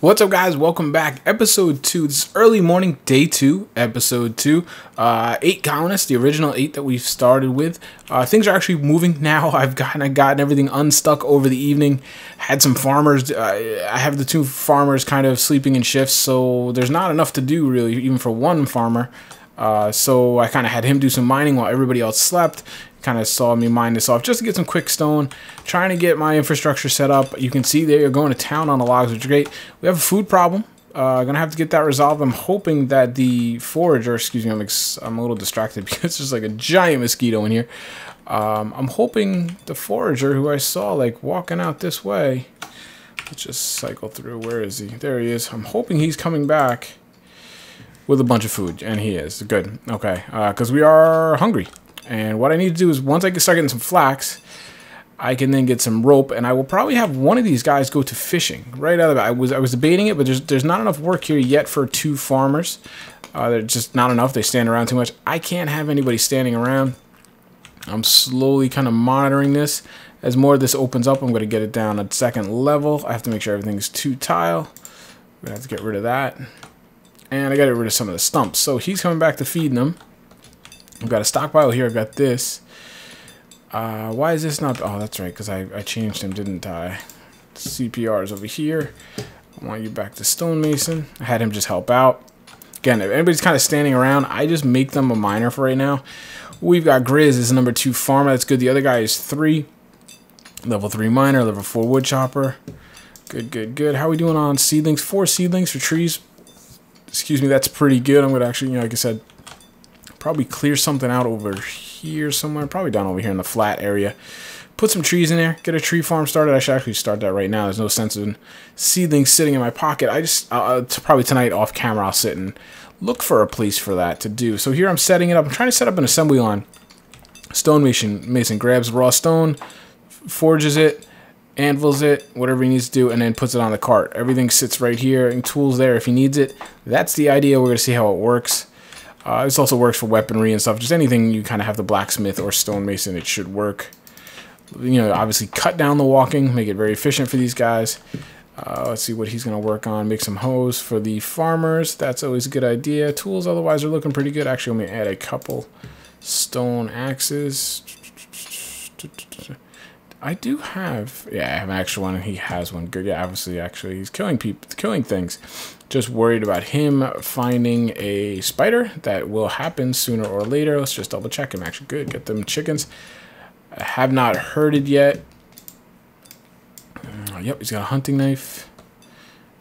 What's up, guys? Welcome back. Episode 2. This is early morning, day 2, episode 2. 8 colonists, the original 8 that we've started with. Things are actually moving now. I've gotten everything unstuck over the evening. Had some farmers. I have the 2 farmers kind of sleeping in shifts, so there's not enough to do, really, even for one farmer. So I kind of had him do some mining while everybody else slept. Kind of saw me mine this off just to get some quick stone, trying to get my infrastructure set up. You can see they're going to town on the logs, which is great. We have a food problem. Gonna have to get that resolved. I'm hoping that the forager, excuse me, I'm a little distracted because there's like a giant mosquito in here. I'm hoping the forager, who I saw like walking out this way, let's just cycle through. Where is he? There he is. I'm hoping he's coming back with a bunch of food, and he is. Good. Okay, because we are hungry. And what I need to do is, once I can start getting some flax, I can then get some rope, and I will probably have one of these guys go to fishing right out of it. I was debating it, but there's not enough work here yet for 2 farmers. There's just not enough. They stand around too much. I can't have anybody standing around. I'm slowly kind of monitoring this. As more of this opens up, I'm going to get it down at 2nd level. I have to make sure everything's 2 tile. I'm going to have to get rid of that. And I got to get rid of some of the stumps. So he's coming back to feeding them. I've got a stockpile here. I've got this. Why is this not? Oh, that's right, because I changed him, didn't I? CPR is over here. I want you back to stonemason. I had him just help out. Again, if anybody's kind of standing around, I just make them a miner for right now. We've got Grizz as number 2 farmer. That's good. The other guy is 3. Level 3 miner, level 4 wood chopper. Good, good, good. How are we doing on seedlings? 4 seedlings for trees. Excuse me, that's pretty good. I'm going to actually, like I said, probably clear something out over here somewhere. Probably down over here in the flat area. Put some trees in there. Get a tree farm started. I should actually start that right now. There's no sense in seedlings sitting in my pocket. I just, probably tonight off camera, I'll sit and look for a place for that to do. So here I'm setting it up. I'm trying to set up an assembly line. Mason grabs raw stone, forges it, anvils it, whatever he needs to do, and then puts it on the cart. Everything sits right here, and tools there if he needs it. That's the idea. We're going to see how it works. This also works for weaponry and stuff. Just anything you kind of have the blacksmith or stonemason, it should work. You know, obviously cut down the walking, make it very efficient for these guys. Let's see what he's going to work on. Make some hoes for the farmers. That's always a good idea. Tools otherwise are looking pretty good. Actually, let me add a couple stone axes. I do have, yeah, I have an extra one, and he has one. Good, yeah, obviously, actually, he's killing people, killing things. Just worried about him finding a spider. That will happen sooner or later. Let's just double check him. Actually, good. Get them chickens. I have not herded yet. Yep, he's got a hunting knife.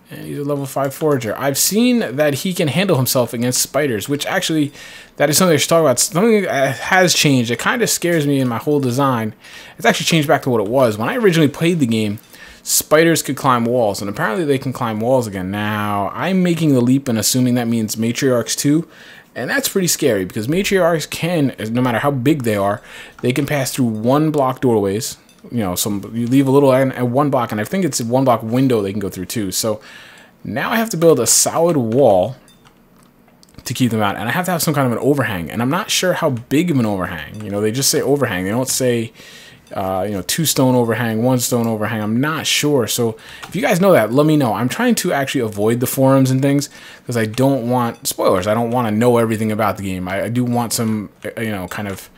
And he's a level 5 forager. I've seen that he can handle himself against spiders, which actually, that is something I should talk about. Something that has changed. It kind of scares me in my whole design. It's actually changed back to what it was. When I originally played the game, spiders could climb walls, and apparently they can climb walls again. Now, I'm making the leap and assuming that means matriarchs too, and that's pretty scary because matriarchs can, no matter how big they are, they can pass through 1-block doorways. You know, you leave a little at 1 block, and I think it's a 1-block window they can go through too. So now I have to build a solid wall to keep them out, and I have to have some kind of an overhang, and I'm not sure how big of an overhang. You know, they just say overhang. They don't say, you know, 2 stone overhang, 1 stone overhang. I'm not sure. So if you guys know that, let me know. I'm trying to actually avoid the forums and things because I don't want spoilers. I don't want to know everything about the game. I do want some, you know, kind of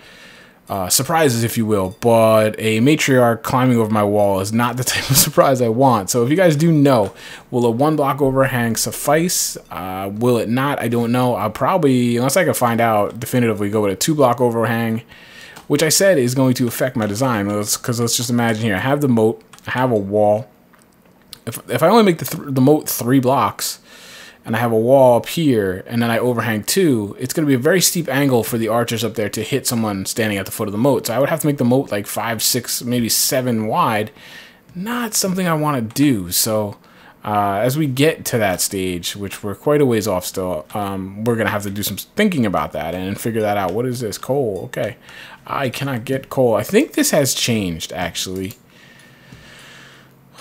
surprises, if you will, but a matriarch climbing over my wall is not the type of surprise I want. So if you guys do know, will a 1-block overhang suffice? Will it not? I don't know. I'll probably, unless I can find out definitively, go with a 2-block overhang, which I said is going to affect my design. Because let's just imagine here, I have the moat, I have a wall. If I only make the moat 3 blocks, and I have a wall up here, and then I overhang 2, it's going to be a very steep angle for the archers up there to hit someone standing at the foot of the moat. So I would have to make the moat like 5, 6, maybe 7 wide. Not something I want to do. So as we get to that stage, which we're quite a ways off still, we're going to have to do some thinking about that and figure that out. What is this? Coal. Okay. I cannot get coal. I think this has changed, actually.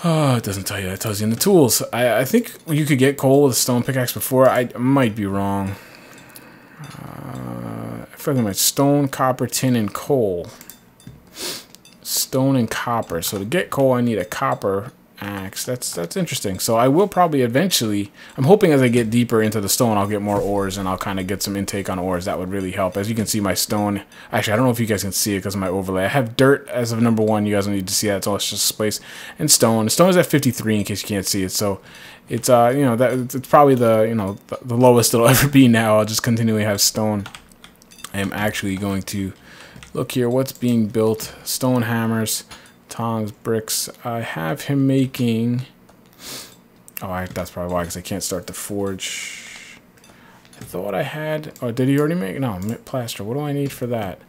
Oh, it doesn't tell you that. It tells you in the tools. I think you could get coal with a stone pickaxe before. I might be wrong. I feel like my stone, copper, tin, and coal. Stone and copper. So to get coal, I need a copper axe. That's interesting. So I will probably eventually, I'm hoping as I get deeper into the stone, I'll get more ores and I'll kind of get some intake on ores. That would really help. As you can see, my stone, actually, I don't know if you guys can see it because of my overlay. I have dirt as of number 1. You guys don't need to see that. It's all just space. And stone. Stone is at 53 in case you can't see it. So it's, you know, that it's probably the, you know, the lowest it'll ever be now. I'll just continually have stone. I am actually going to look here. What's being built? Stone hammers. Tongs, bricks. I have him making... Oh, that's probably why, because I can't start the forge. I thought I had... Oh, did he already make... No, plaster. What do I need for that?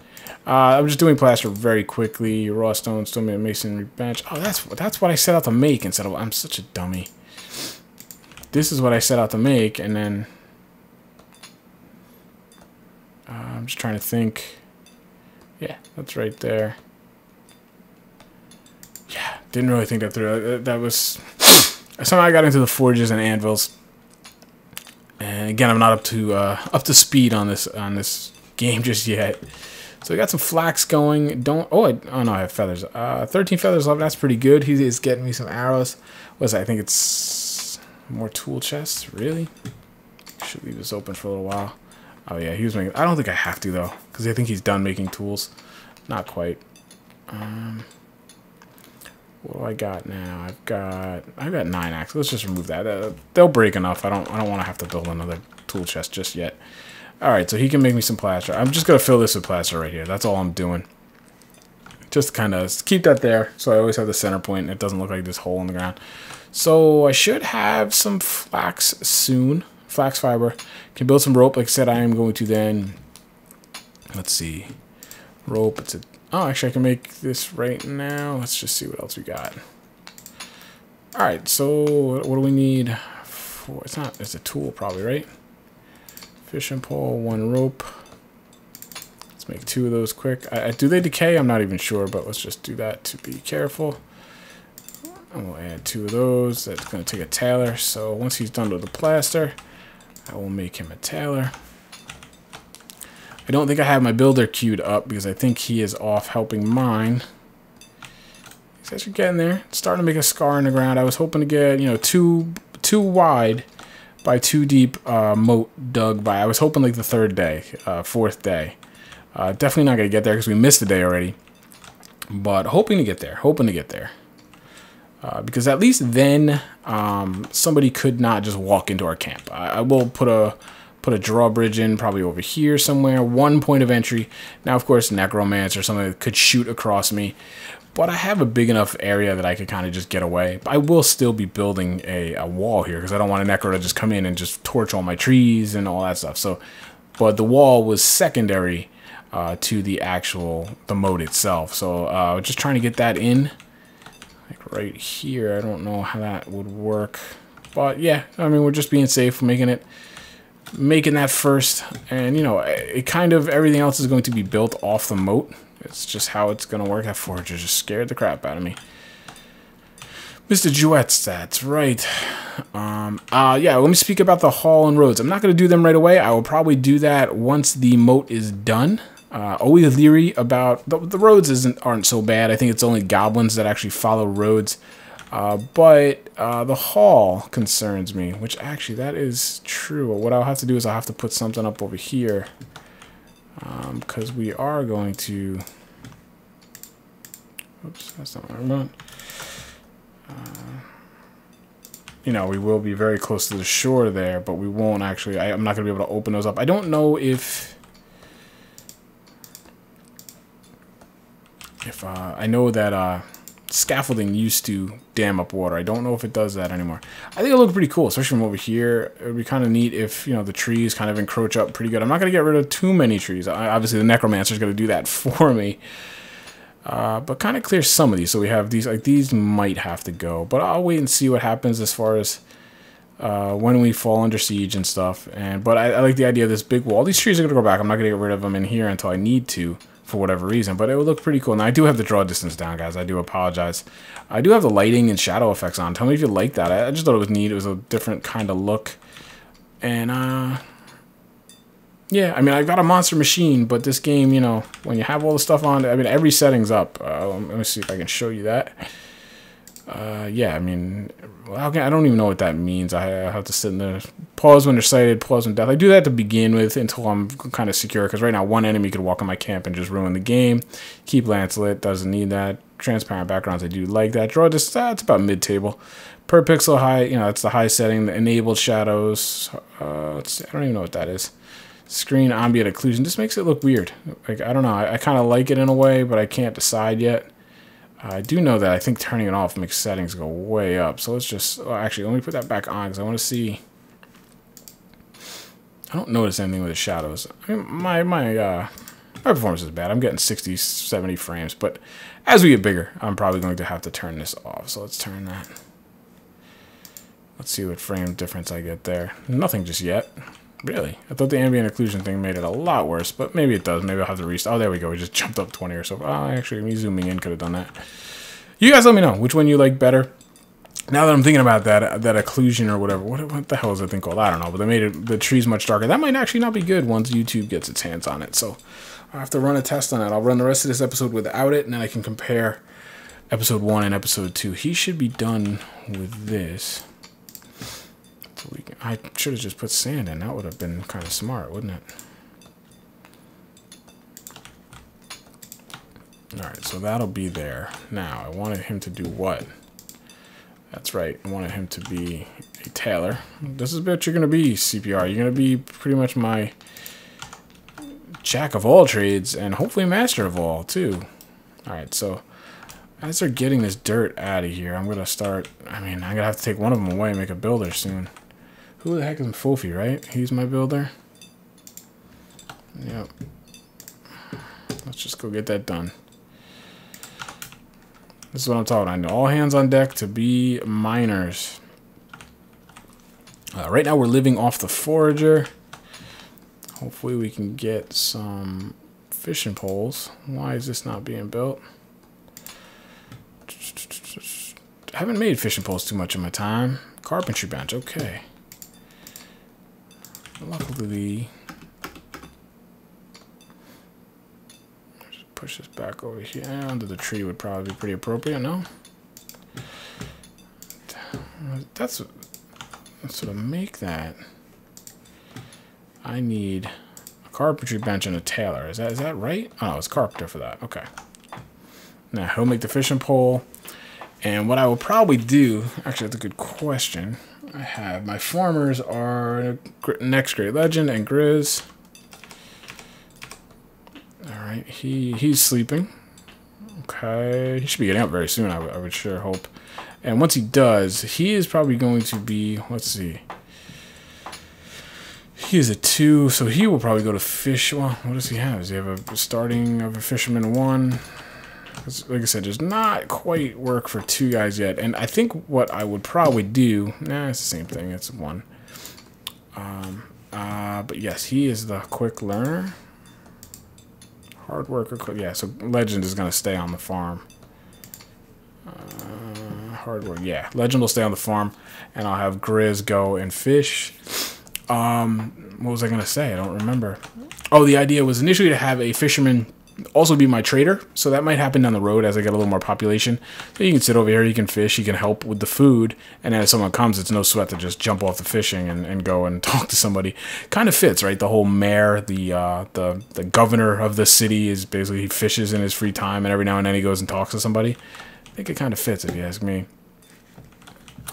I'm just doing plaster very quickly. Raw stone, stone masonry bench. Oh, that's what I set out to make instead of... I'm such a dummy. This is what I set out to make, and then... I'm just trying to think... Yeah, that's right there. Yeah, didn't really think that through. That was somehow I got into the forges and anvils, and again, I'm not up to speed on this game just yet. So we got some flax going. Oh no, I have feathers. 13 feathers left. That's pretty good. He is getting me some arrows. What is that? I think it's more tool chests. Really? Should leave this open for a little while. Oh yeah, he was making. I don't think I have to though, because I think he's done making tools. Not quite. What do I got now? I've got 9 axes. Let's just remove that. They'll break enough. I don't want to have to build another tool chest just yet. All right, so he can make me some plaster. I'm just gonna fill this with plaster right here. That's all I'm doing. Just kind of keep that there, so I always have the center point. And it doesn't look like this hole in the ground. So I should have some flax soon. Flax fiber. Can build some rope. Like I said, I am going to then. Let's see. Rope. It's a. Oh, actually, I can make this right now. Let's just see what else we got. All right, so what do we need? It's a tool probably, right? Fishing pole, 1 rope. Let's make 2 of those quick. Do they decay? I'm not even sure, but let's just do that to be careful. And we'll add 2 of those. That's going to take a tailor. So once he's done with the plaster, I will make him a tailor. I don't think I have my builder queued up because I think he is off helping mine. He's actually getting there. It's starting to make a scar in the ground. I was hoping to get, you know, two wide by 2 deep moat dug by. I was hoping like the 3rd day, 4th day. Definitely not going to get there because we missed a day already. But hoping to get there. Hoping to get there. Because at least then somebody could not just walk into our camp. I will put a drawbridge in probably over here somewhere, 1 point of entry. Now, of course, necromancer or something that could shoot across me. But I have a big enough area that I could kind of just get away. I will still be building a wall here because I don't want a necro to just come in and just torch all my trees and all that stuff. So, but the wall was secondary to the moat itself. So just trying to get that in. Like right here, I don't know how that would work. But yeah, I mean, we're just being safe, making that first, and you know, it kind of everything else is going to be built off the moat. It's just how it's gonna work. That forager just scared the crap out of me. Mr. Jewett, that's right. Yeah, let me speak about the hall and roads. I'm not gonna do them right away. I will probably do that once the moat is done. Always leery about the roads aren't so bad. I think it's only goblins that actually follow roads. But the hall concerns me, which actually that is true. What I'll have to do is I'll have to put something up over here because we are going to. Oops, that's not what I want. You know, we will be very close to the shore there, but we won't actually. I'm not going to be able to open those up. I don't know if I know that. Scaffolding used to dam up water. I don't know if it does that anymore. I think it looked pretty cool, especially from over here. It would be kind of neat if, you know, the trees kind of encroach up pretty good. I'm not going to get rid of too many trees. Obviously, the necromancer's going to do that for me. But kind of clear some of these. So we have these, like these might have to go. But I'll wait and see what happens as far as when we fall under siege and stuff. But I like the idea of this big wall. These trees are going to go back. I'm not going to get rid of them in here until I need to, for whatever reason, but it would look pretty cool. Now, I do have the draw distance down, guys. I do apologize. I do have the lighting and shadow effects on. Tell me if you like that. I just thought it was neat. It was a different kind of look. And, yeah, I mean, I've got a monster machine, but this game, you know, when you have all the stuff on, I mean, every setting's up. Let me see if I can show you that. Yeah, I mean, well, okay, I don't even know what that means. I have to sit in there, pause when they're sighted, pause when death. I do that to begin with until I'm kind of secure, because right now one enemy could walk in my camp and just ruin the game. Keep lance lit, doesn't need that. Transparent backgrounds, I do like that. Draw distance, it's about mid-table. Per pixel high, you know, it's the high setting. The enabled shadows, I don't even know what that is. Screen ambient occlusion, this makes it look weird. Like, I don't know, I kind of like it in a way, but I can't decide yet. I do know that I think turning it off makes settings go way up. So let's just, well, actually, let me put that back on because I want to see. I don't notice anything with the shadows. I mean, my performance is bad. I'm getting 60, 70 frames, but as we get bigger, I'm probably going to have to turn this off. So let's turn that. Let's see what frame difference I get there. Nothing just yet. Really? I thought the ambient occlusion thing made it a lot worse, but maybe it does. Maybe I'll have to restart. Oh, there we go. We just jumped up 20 or so. Oh, actually, me zooming in could have done that. You guys let me know which one you like better. Now that I'm thinking about that occlusion or whatever, what the hell is that thing called? I don't know, but they made the trees much darker. That might actually not be good once YouTube gets its hands on it. So I'll have to run a test on that. I'll run the rest of this episode without it, and then I can compare episode 1 and episode 2. He should be done with this. I should have just put sand in. That would have been kind of smart, wouldn't it? Alright, so that'll be there. Now, I wanted him to do what? That's right. I wanted him to be a tailor. This is what you're going to be, CPR. You're going to be pretty much my jack of all trades and hopefully master of all, too. Alright, so as they're getting this dirt out of here, I'm going to start... I mean, I'm going to have to take one of them away and make a builder soon. Who the heck is Fofi, right? He's my builder. Yep. Let's just go get that done. This is what I'm talking about. All hands on deck to be miners. Right now we're living off the forager. Hopefully we can get some fishing poles. Why is this not being built? I haven't made fishing poles too much in my time. Carpentry bench, okay. Luckily, just push this back over here. Under the tree would probably be pretty appropriate, no? That's to make that. I need a carpentry bench and a tailor. Is that right? Oh, it's carpenter for that. Okay. Now he'll make the fishing pole. And what I will probably do, actually, that's a good question. I have my farmers are next Great Legend and Grizz. Alright, he's sleeping. Okay, he should be getting up very soon, I would sure hope. And once he does, he is probably going to be, let's see. He is a 2, so he will probably go to fish. Well, what does he have? Does he have a starting of a fisherman 1? Like I said, there's not quite work for 2 guys yet. And I think what I would probably do... Nah, it's the same thing. It's 1. But yes, he is the quick learner. Hard worker. Yeah, so Legend is going to stay on the farm. Hard work. Yeah, Legend will stay on the farm. And I'll have Grizz go and fish. What was I going to say? I don't remember. Oh, the idea was initially to have a fisherman... also be my trader, so that might happen down the road as I get a little more population. So you can sit over here, you can fish, you can help with the food, and then if someone comes, it's no sweat to just jump off the fishing and go and talk to somebody. Kind of fits, right? The whole mayor, the governor of the city is basically, he fishes in his free time, and every now and then he goes and talks to somebody. I think it kind of fits, if you ask me.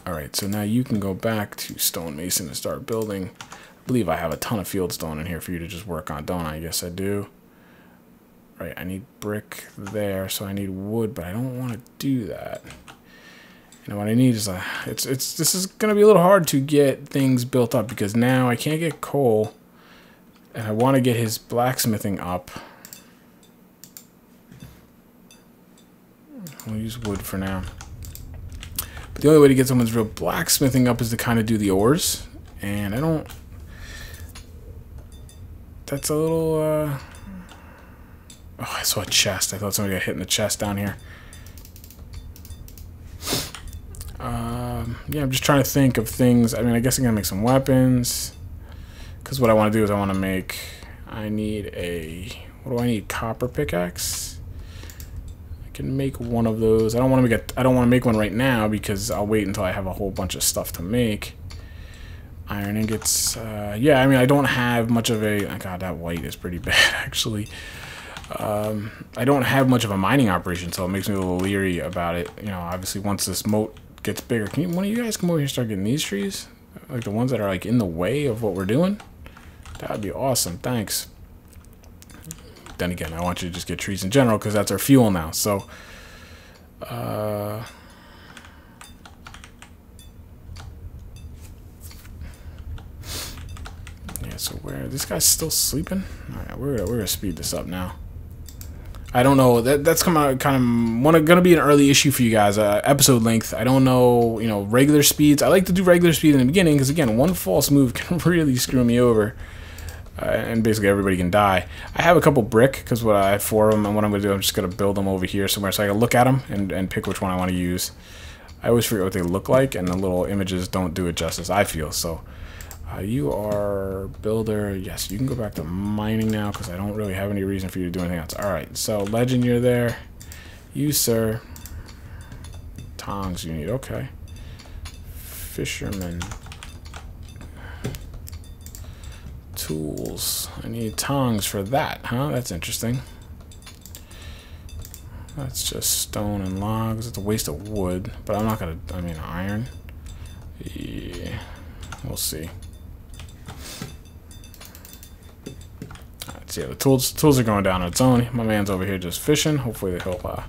Alright, so now you can go back to stonemason and start building. I believe I have a ton of field stone in here for you to just work on, don't I? Yes, I do. Right, I need brick there, so I need wood, but I don't want to do that. You know what I need is this is gonna be a little hard to get things built up because now I can't get coal, and I want to get his blacksmithing up. We'll use wood for now. But the only way to get someone's real blacksmithing up is to kind of do the ores, and I don't. That's a little. Oh, I saw a chest. I thought somebody got hit in the chest down here. Yeah, I'm just trying to think of things. I mean, I guess I'm going to make some weapons. Because what I want to do is I need a... What do I need? Copper pickaxe? can make one of those. I don't want to make one right now because I'll wait until I have a whole bunch of stuff to make. Iron ingots. Yeah, I mean, I don't have much of a... God, that white is pretty bad, actually. I don't have much of a mining operation, so it makes me a little leery about it. You know, obviously, once this moat gets bigger... one of you guys come over here and start getting these trees? Like, the ones that are, like, in the way of what we're doing? That would be awesome. Thanks. Then again, I want you to just get trees in general, because that's our fuel now, so... Yeah, so where this guy's still sleeping? All right, we're gonna speed this up now. I don't know. That's kind of gonna be an early issue for you guys. Episode length. I don't know. You know, regular speeds. I like to do regular speed in the beginning because again, one false move can really screw me over, and basically everybody can die. I have a couple brick because I have 4 of them, and what I'm gonna do, I'm just gonna build them over here somewhere so I can look at them and pick which one I want to use. I always forget what they look like, and the little images don't do it justice, I feel. So. You are builder. Yes, you can go back to mining now because I don't really have any reason for you to do anything else. Alright, so legend, you're there. You, sir. Tongs you need. Okay. Fisherman. Tools. I need tongs for that, huh? That's interesting. That's just stone and logs. It's a waste of wood, but I'm not gonna... I mean, iron. Yeah. We'll see. So yeah, the tools are going down on its own. My man's over here just fishing. Hopefully he'll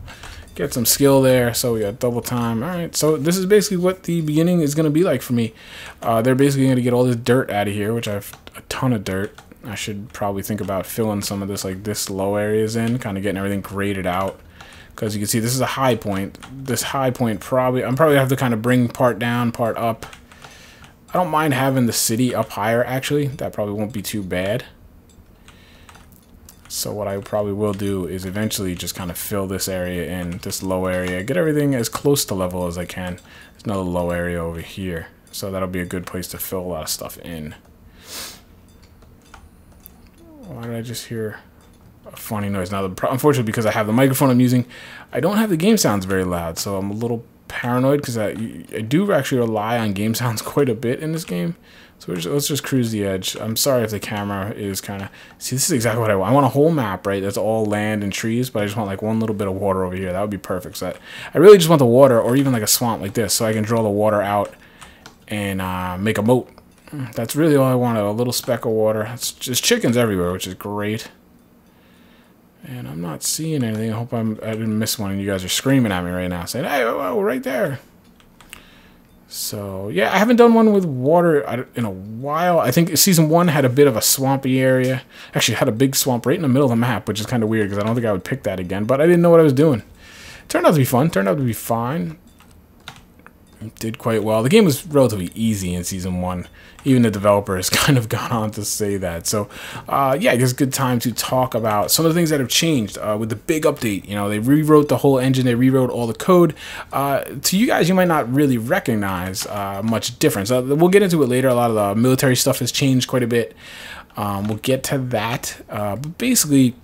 get some skill there. So we got double time. All right, so this is basically what the beginning is going to be like for me. They're basically going to get all this dirt out of here, which I have a ton of dirt. I should probably think about filling some of this, like this low areas in, kind of getting everything graded out. Because you can see this is a high point. This high point I'm probably have to kind of bring part down, part up. I don't mind having the city up higher, actually. That probably won't be too bad. So what I probably will do is eventually just kind of fill this area in, this low area, get everything as close to level as I can. There's another low area over here, so that'll be a good place to fill a lot of stuff in. Why did I just hear a funny noise? Now, unfortunately, because I have the microphone I'm using, I don't have the game sounds very loud, so I'm a little paranoid because I do actually rely on game sounds quite a bit in this game. So let's just cruise the edge. I'm sorry if the camera is kind of... See, this is exactly what I want. I want a whole map, right? That's all land and trees, but I just want like one little bit of water over here. That would be perfect. So I really just want the water, or even like a swamp like this, so I can draw the water out and make a moat. That's really all I want, a little speck of water. It's just chickens everywhere, which is great. And I'm not seeing anything. I hope I didn't miss one and you guys are screaming at me right now, saying, hey, oh, right there. So, yeah, I haven't done one with water in a while. I think Season 1 had a bit of a swampy area. Actually, had a big swamp right in the middle of the map, which is kind of weird because I don't think I would pick that again. But I didn't know what I was doing. Turned out to be fun. Turned out to be fine. It did quite well. The game was relatively easy in Season 1. Even the developer has kind of gone on to say that. So, yeah, I guess it's a good time to talk about some of the things that have changed with the big update. You know, they rewrote the whole engine. They rewrote all the code. To you guys, you might not really recognize much difference. We'll get into it later. A lot of the military stuff has changed quite a bit. We'll get to that. But basically,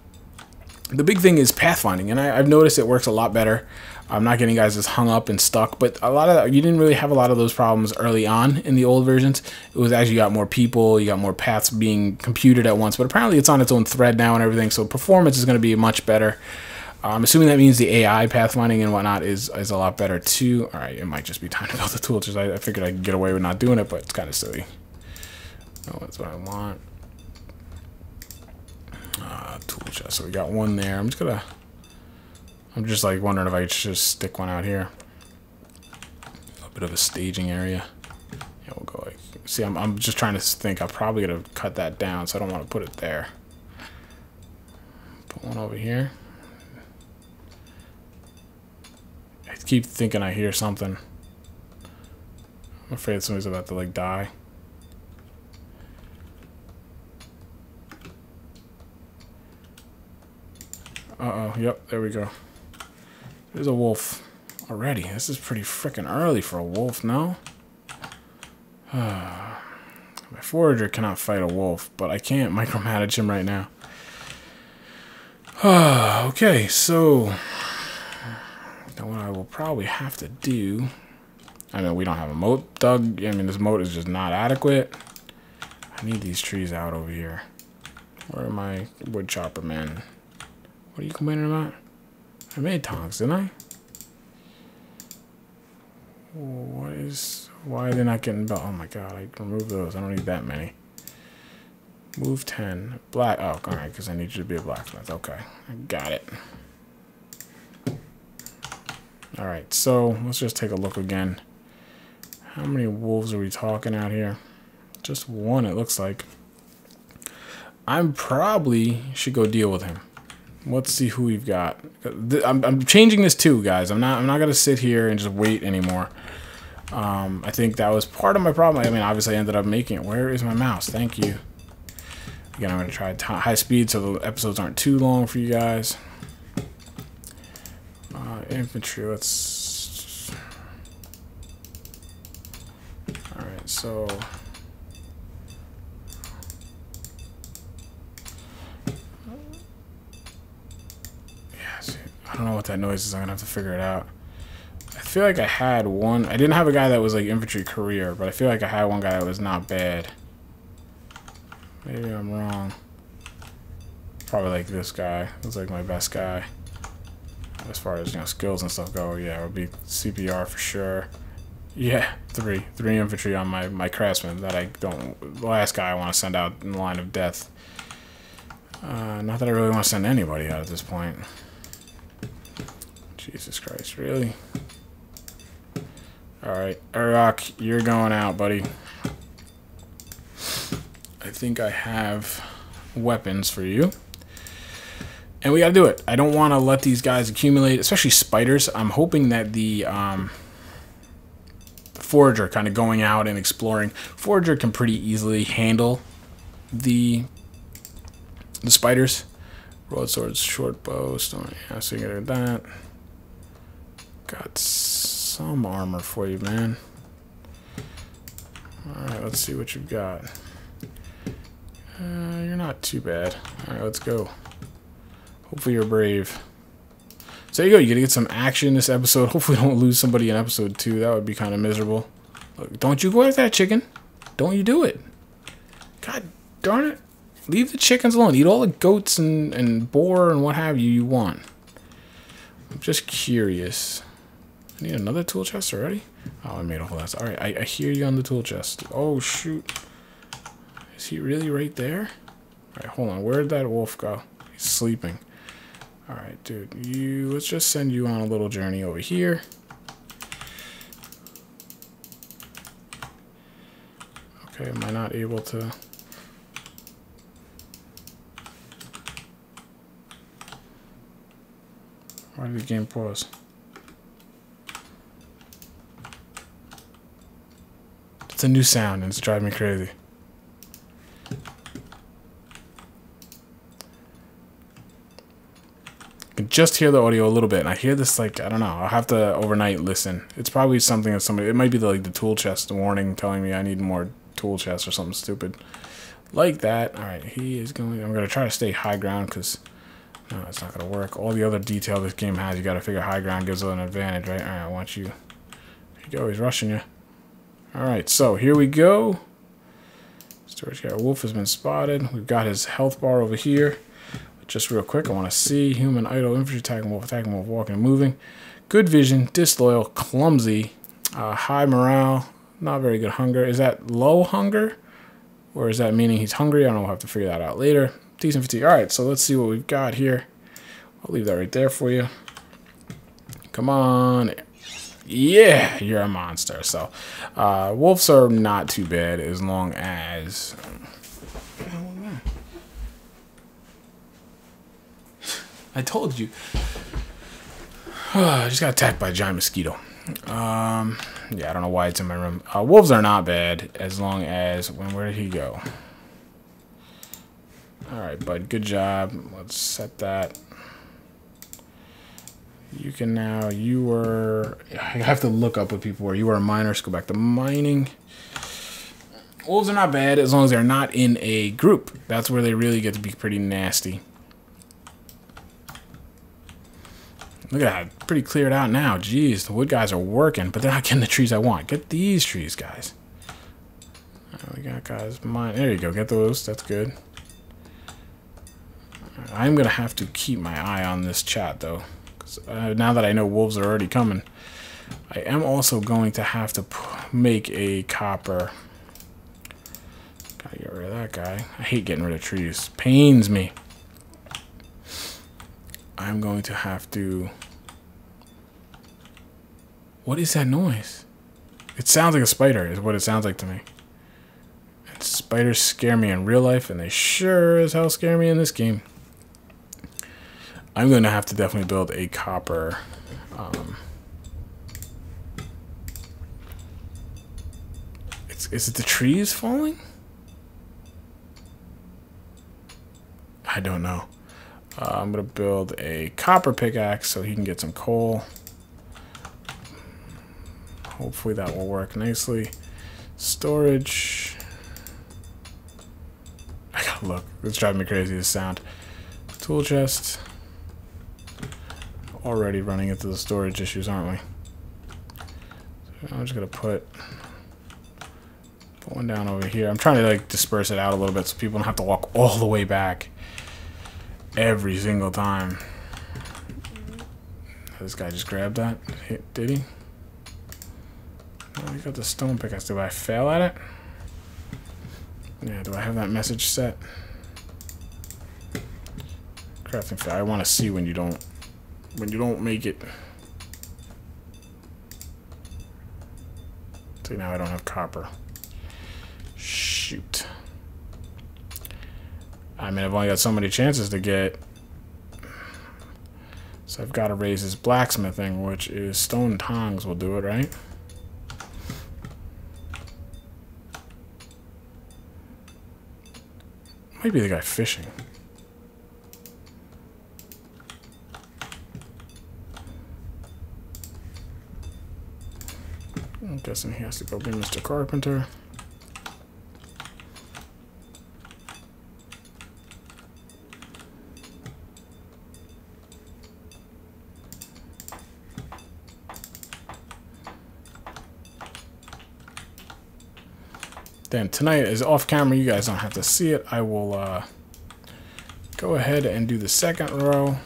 the big thing is pathfinding. And I've noticed it works a lot better. I'm not getting guys just hung up and stuck, but a lot of you didn't really have a lot of those problems early on in the old versions. It was as you got more people, you got more paths being computed at once, but apparently it's on its own thread now and everything, so performance is going to be much better. I'm assuming that means the AI pathfinding and whatnot is a lot better too. All right, it might just be time to build the tool. Just I figured I could get away with not doing it, but it's kind of silly. Oh, that's what I want. Tool chest. So we got one there. I'm just like wondering if I should just stick one out here. A bit of a staging area. Yeah, we'll go like... See, I'm just trying to think. I'm probably going to cut that down, so I don't want to put it there. Put one over here. I keep thinking I hear something. I'm afraid somebody's about to, like, die. Uh-oh, yep, there we go. There's a wolf already. This is pretty freaking early for a wolf, no? My forager cannot fight a wolf, but I can't micromanage him right now. Okay, so I will probably have to do... I mean, we don't have a moat dug. I mean, this moat is just not adequate. I need these trees out over here. Where are my wood chopper men? What are you complaining about? I made tongs, didn't I? What is... Why are they not getting built? Oh my god, I removed those. I don't need that many. Move 10. Black... Oh, alright, because I need you to be a blacksmith. Okay, I got it. Alright, so let's just take a look again. How many wolves are we talking out here? Just one, it looks like. I'm probably should go deal with him. Let's see who we've got. I'm changing this too, guys. I'm not gonna sit here and just wait anymore. I think that was part of my problem. I mean, obviously, I ended up making it. Where is my mouse? Thank you. Again, I'm gonna try high speed so the episodes aren't too long for you guys. Infantry. Let's. All right, so. I don't know what that noise is. I'm gonna have to figure it out. I feel like I had one. I didn't have a guy that was like infantry career, but I feel like I had one guy that was not bad. Maybe I'm wrong. Probably like this guy. Was like my best guy. As far as, you know, skills and stuff go, yeah, it would be CPR for sure. Yeah, three infantry on my craftsman that I don't. The last guy I want to send out in the line of death. Not that I really want to send anybody out at this point. Jesus Christ, really? Alright, Urok, you're going out, buddy. I think I have weapons for you. And we gotta do it. I don't want to let these guys accumulate, especially spiders. I'm hoping that the forager kind of going out and exploring. Forager can pretty easily handle the spiders. Broadswords, short bow, stone. Yeah, so you gotta do that. Got some armor for you, man. Alright, let's see what you've got. You're not too bad. Alright, let's go. Hopefully you're brave. So there you go. You get to get some action this episode. Hopefully don't lose somebody in episode 2. That would be kind of miserable. Look, don't you go after that chicken. Don't you do it. God darn it. Leave the chickens alone. Eat all the goats and boar and what have you want. I'm just curious. I need another tool chest already? Oh, I made a whole lot. Alright, I hear you on the tool chest. Oh, shoot. Is he really right there? Alright, hold on. Where did that wolf go? He's sleeping. Alright, dude. Let's just send you on a little journey over here. Okay, am I not able to... Why did the game pause? It's a new sound and it's driving me crazy. I can just hear the audio a little bit, and I hear this like, I don't know, I'll have to overnight listen. It's probably something that somebody, it might be like the tool chest warning telling me I need more tool chests or something stupid like that. Alright, he is going, I'm going to try to stay high ground because no, it's not going to work. All the other detail this game has, you got to figure high ground gives it an advantage, right? Alright, I want you. Here you go, he's rushing you. Alright, so here we go. Storage guy wolf has been spotted. We've got his health bar over here. Just real quick, I want to see human, idle, infantry, attacking wolf, walking and moving. Good vision, disloyal, clumsy, high morale, not very good hunger. Is that low hunger? Or is that meaning he's hungry? I don't know, we'll have to figure that out later. Decent fatigue. Alright, so let's see what we've got here. I'll leave that right there for you. Come on. Yeah, you're a monster. So, wolves are not too bad as long as... I told you. I just got attacked by a giant mosquito. Yeah, I don't know why it's in my room. Wolves are not bad as long as... Where did he go? Alright, bud. Good job. Let's set that. You can now... You were... I have to look up what people were. You were a miner, so go back to mining. Wolves are not bad as long as they're not in a group. That's where they really get to be pretty nasty. Look at that. Pretty cleared out now. Jeez, the wood guys are working, but they're not getting the trees I want. Get these trees, guys. We got guys mine. There you go. Get those. That's good. I'm going to have to keep my eye on this chat, though. 'Cause, now that I know wolves are already coming, I am also going to have to make a copper. Gotta get rid of that guy. I hate getting rid of trees. Pains me. I'm going to have to... What is that noise? It sounds like a spider, is what it sounds like to me. And spiders scare me in real life, and they sure as hell scare me in this game. I'm going to have to definitely build a copper... Is it the trees falling? I don't know. I'm going to build a copper pickaxe so he can get some coal. Hopefully that will work nicely. Storage. I gotta look. It's driving me crazy, this sound. Tool chest. Already running into the storage issues, aren't we? So I'm just going to put one down over here. I'm trying to like disperse it out a little bit so people don't have to walk all the way back every single time. This guy just grabbed that. Did he? Oh, he got the stone pickaxe. Do I fail at it? Yeah, do I have that message set? Crafting fail. I want to see when you don't make it. See, now I don't have copper. Shoot. I mean, I've only got so many chances to get. So I've got to raise his blacksmithing, which is stone tongs will do it, right? Might be the guy fishing. I'm guessing he has to go be Mr. Carpenter. Then tonight is off camera. You guys don't have to see it. I will go ahead and do the second row.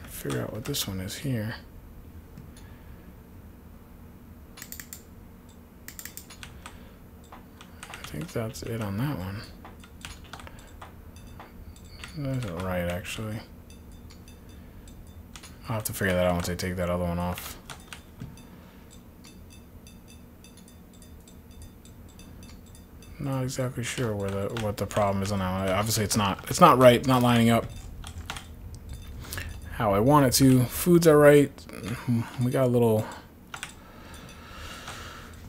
Figure out what this one is here. I think that's it on that one. That isn't right, actually. I'll have to figure that out once I take that other one off. Not exactly sure where what the problem is on that one. Obviously, it's not right, not lining up how I want it to. Foods are right. We got a little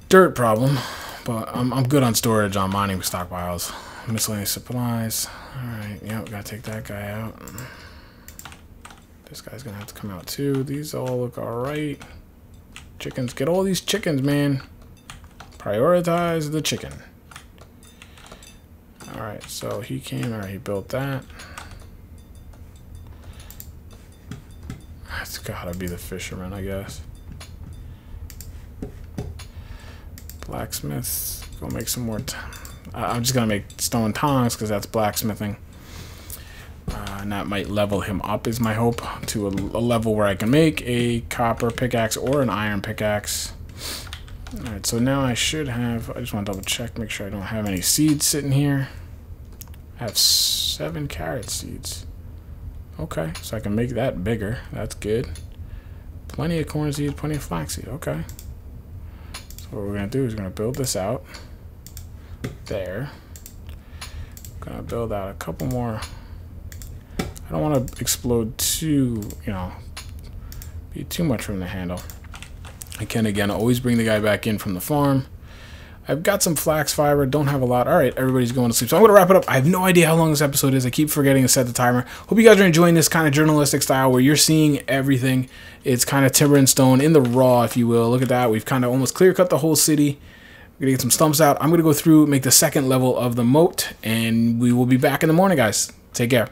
dirt problem, but I'm good on storage on mining stockpiles. Miscellaneous supplies. All right, yep, gotta take that guy out. This guy's gonna have to come out too. These all look all right. Chickens, get all these chickens, man. Prioritize the chicken. Alright, so he came, alright, he built that. That's gotta be the fisherman, I guess. Blacksmith, go make some more. I'm just gonna make stone tongs because that's blacksmithing. And that might level him up, is my hope, to a level where I can make a copper pickaxe or an iron pickaxe. Alright, so now I should have, I just want to double check, make sure I don't have any seeds sitting here. I have 7 carrot seeds. Okay, so I can make that bigger. That's good. Plenty of corn seed, plenty of flaxseed. Okay. So what we're going to do is we're going to build this out. There. Going to build out a couple more. I don't want to explode too, be too much from the handle. I can, again, always bring the guy back in from the farm. I've got some flax fiber, don't have a lot. All right, everybody's going to sleep. So I'm going to wrap it up. I have no idea how long this episode is. I keep forgetting to set the timer. Hope you guys are enjoying this kind of journalistic style where you're seeing everything. It's kind of timber and stone in the raw, if you will. Look at that. We've kind of almost clear cut the whole city. We're going to get some stumps out. I'm going to go through, make the second level of the moat, and we will be back in the morning, guys. Take care.